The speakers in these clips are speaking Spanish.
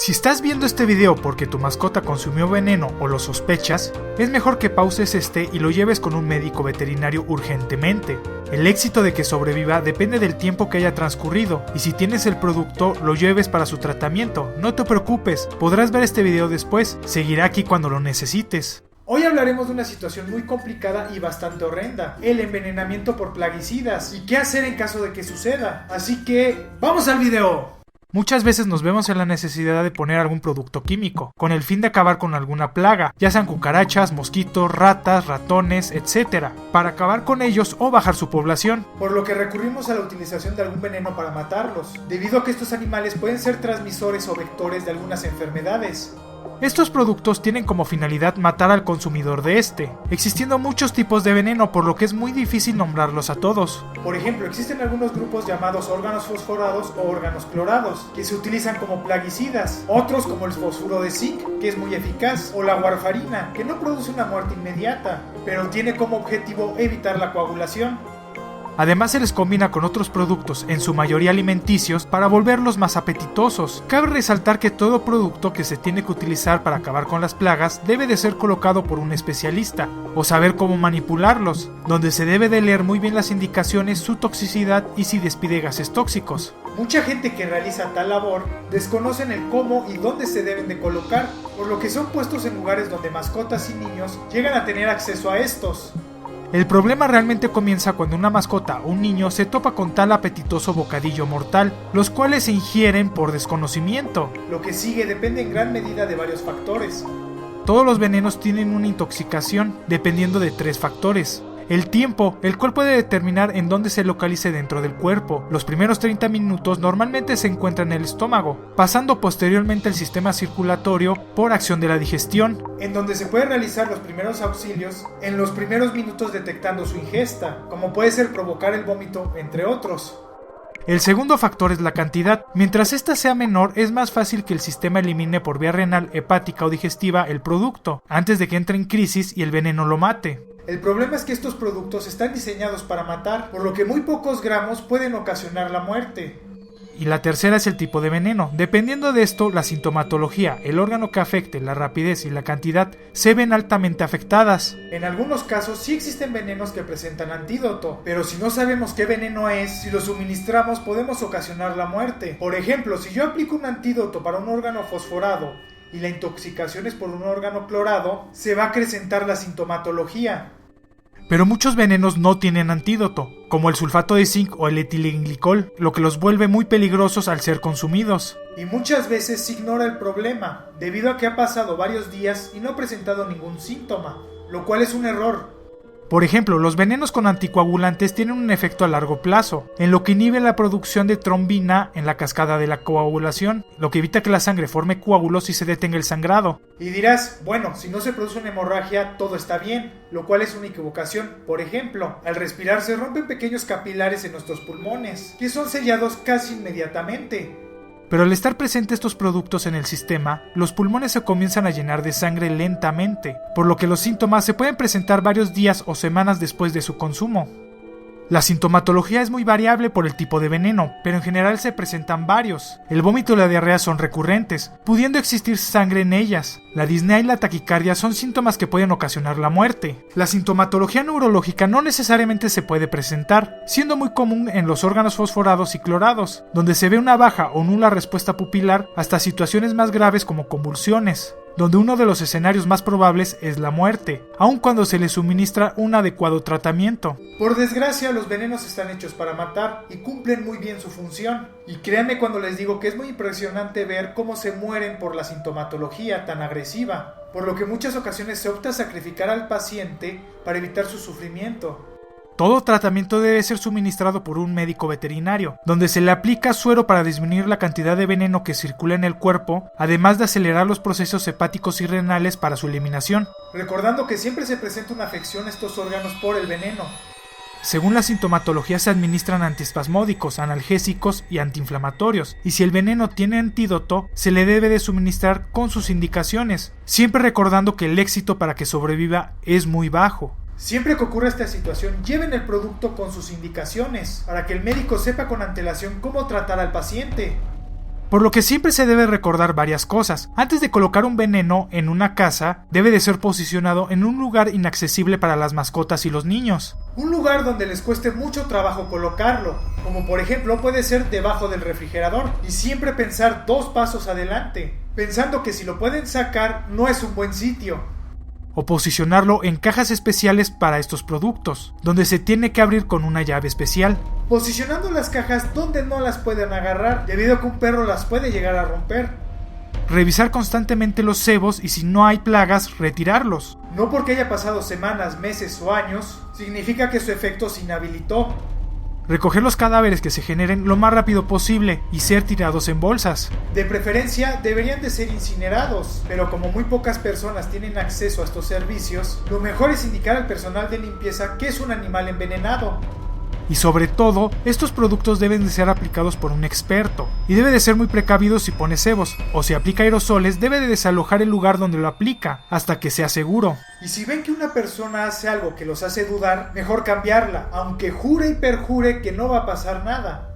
Si estás viendo este video porque tu mascota consumió veneno o lo sospechas, es mejor que pauses y lo lleves con un médico veterinario urgentemente. El éxito de que sobreviva depende del tiempo que haya transcurrido, y si tienes el producto, lo lleves para su tratamiento. No te preocupes, podrás ver este video después, seguirá aquí cuando lo necesites. Hoy hablaremos de una situación muy complicada y bastante horrenda: el envenenamiento por plaguicidas y qué hacer en caso de que suceda. Así que, ¡vamos al video! Muchas veces nos vemos en la necesidad de poner algún producto químico, con el fin de acabar con alguna plaga, ya sean cucarachas, mosquitos, ratas, ratones, etc., para acabar con ellos o bajar su población. Por lo que recurrimos a la utilización de algún veneno para matarlos, debido a que estos animales pueden ser transmisores o vectores de algunas enfermedades. Estos productos tienen como finalidad matar al consumidor de existiendo muchos tipos de veneno, por lo que es muy difícil nombrarlos a todos. Por ejemplo, existen algunos grupos llamados órganos fosforados o órganos clorados, que se utilizan como plaguicidas, otros como el fosfuro de zinc, que es muy eficaz, o la warfarina, que no produce una muerte inmediata, pero tiene como objetivo evitar la coagulación. Además, se les combina con otros productos, en su mayoría alimenticios, para volverlos más apetitosos. Cabe resaltar que todo producto que se tiene que utilizar para acabar con las plagas debe de ser colocado por un especialista, o saber cómo manipularlos, donde se debe de leer muy bien las indicaciones, su toxicidad y si despide gases tóxicos. Mucha gente que realiza tal labor desconocen el cómo y dónde se deben de colocar, por lo que son puestos en lugares donde mascotas y niños llegan a tener acceso a estos. El problema realmente comienza cuando una mascota o un niño se topa con tal apetitoso bocadillo mortal, los cuales se ingieren por desconocimiento. Lo que sigue depende en gran medida de varios factores. Todos los venenos tienen una intoxicación, dependiendo de 3 factores. El tiempo, el cual puede determinar en dónde se localice dentro del cuerpo. Los primeros 30 minutos normalmente se encuentran en el estómago, pasando posteriormente al sistema circulatorio por acción de la digestión, en donde se puede realizar los primeros auxilios en los primeros minutos detectando su ingesta, como puede ser provocar el vómito, entre otros. El segundo factor es la cantidad. Mientras esta sea menor, es más fácil que el sistema elimine por vía renal, hepática o digestiva el producto, antes de que entre en crisis y el veneno lo mate. El problema es que estos productos están diseñados para matar, por lo que muy pocos gramos pueden ocasionar la muerte. Y la tercera es el tipo de veneno. Dependiendo de esto, la sintomatología, el órgano que afecte, la rapidez y la cantidad se ven altamente afectadas. En algunos casos sí existen venenos que presentan antídoto, pero si no sabemos qué veneno es, si lo suministramos podemos ocasionar la muerte. Por ejemplo, si yo aplico un antídoto para un órgano fosforado y la intoxicación es por un órgano clorado, se va a acrecentar la sintomatología. Pero muchos venenos no tienen antídoto, como el sulfato de zinc o el etilenglicol, lo que los vuelve muy peligrosos al ser consumidos. Y muchas veces se ignora el problema, debido a que ha pasado varios días y no ha presentado ningún síntoma, lo cual es un error. Por ejemplo, los venenos con anticoagulantes tienen un efecto a largo plazo, en lo que inhibe la producción de trombina en la cascada de la coagulación, lo que evita que la sangre forme coágulos y se detenga el sangrado. Y dirás, bueno, si no se produce una hemorragia, todo está bien, lo cual es una equivocación. Por ejemplo, al respirar se rompen pequeños capilares en nuestros pulmones, que son sellados casi inmediatamente. Pero al estar presentes estos productos en el sistema, los pulmones se comienzan a llenar de sangre lentamente, por lo que los síntomas se pueden presentar varios días o semanas después de su consumo. La sintomatología es muy variable por el tipo de veneno, pero en general se presentan varios. El vómito y la diarrea son recurrentes, pudiendo existir sangre en ellas. La disnea y la taquicardia son síntomas que pueden ocasionar la muerte. La sintomatología neurológica no necesariamente se puede presentar, siendo muy común en los órganos fosforados y clorados, donde se ve una baja o nula respuesta pupilar, hasta situaciones más graves como convulsiones, donde uno de los escenarios más probables es la muerte, aun cuando se le suministra un adecuado tratamiento. Por desgracia, los venenos están hechos para matar y cumplen muy bien su función. Y créanme cuando les digo que es muy impresionante ver cómo se mueren por la sintomatología tan agresiva, por lo que en muchas ocasiones se opta a sacrificar al paciente para evitar su sufrimiento. Todo tratamiento debe ser suministrado por un médico veterinario, donde se le aplica suero para disminuir la cantidad de veneno que circula en el cuerpo, además de acelerar los procesos hepáticos y renales para su eliminación. Recordando que siempre se presenta una afección a estos órganos por el veneno. Según la sintomatología se administran antiespasmódicos, analgésicos y antiinflamatorios, y si el veneno tiene antídoto, se le debe de suministrar con sus indicaciones, siempre recordando que el éxito para que sobreviva es muy bajo. Siempre que ocurra esta situación, lleven el producto con sus indicaciones, para que el médico sepa con antelación cómo tratar al paciente. Por lo que siempre se debe recordar varias cosas. Antes de colocar un veneno en una casa, debe de ser posicionado en un lugar inaccesible para las mascotas y los niños. Un lugar donde les cueste mucho trabajo colocarlo, como por ejemplo puede ser debajo del refrigerador, y siempre pensar 2 pasos adelante, pensando que si lo pueden sacar no es un buen sitio. O posicionarlo en cajas especiales para estos productos, donde se tiene que abrir con una llave especial. Posicionando las cajas donde no las pueden agarrar, debido a que un perro las puede llegar a romper. Revisar constantemente los cebos y si no hay plagas, retirarlos. No porque haya pasado semanas, meses o años, significa que su efecto se inhabilitó. Recoger los cadáveres que se generen lo más rápido posible y ser tirados en bolsas. De preferencia deberían de ser incinerados, pero como muy pocas personas tienen acceso a estos servicios, lo mejor es indicar al personal de limpieza que es un animal envenenado. Y sobre todo, estos productos deben de ser aplicados por un experto, y debe de ser muy precavido si pone cebos, o si aplica aerosoles debe de desalojar el lugar donde lo aplica, hasta que sea seguro. Y si ven que una persona hace algo que los hace dudar, mejor cambiarla, aunque jure y perjure que no va a pasar nada.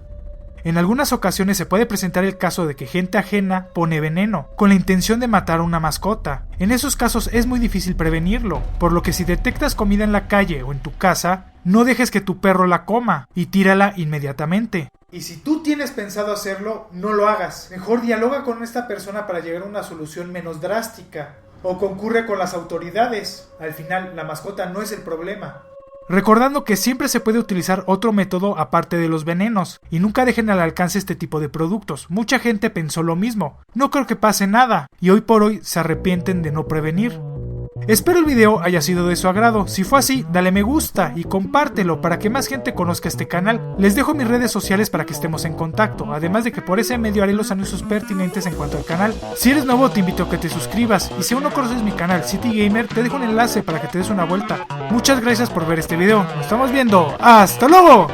En algunas ocasiones se puede presentar el caso de que gente ajena pone veneno, con la intención de matar a una mascota. En esos casos es muy difícil prevenirlo, por lo que si detectas comida en la calle o en tu casa, no dejes que tu perro la coma y tírala inmediatamente. Y si tú tienes pensado hacerlo, no lo hagas. Mejor dialoga con esta persona para llegar a una solución menos drástica. O concurre con las autoridades. Al final, la mascota no es el problema. Recordando que siempre se puede utilizar otro método aparte de los venenos, y nunca dejen al alcance este tipo de productos. Mucha gente pensó lo mismo, no creo que pase nada, y hoy por hoy se arrepienten de no prevenir. Espero el video haya sido de su agrado. Si fue así, dale me gusta y compártelo para que más gente conozca este canal. Les dejo mis redes sociales para que estemos en contacto, además de que por ese medio haré los anuncios pertinentes en cuanto al canal. Si eres nuevo te invito a que te suscribas, y si aún no conoces mi canal City Gamer, te dejo un enlace para que te des una vuelta. Muchas gracias por ver este video, nos estamos viendo, ¡hasta luego!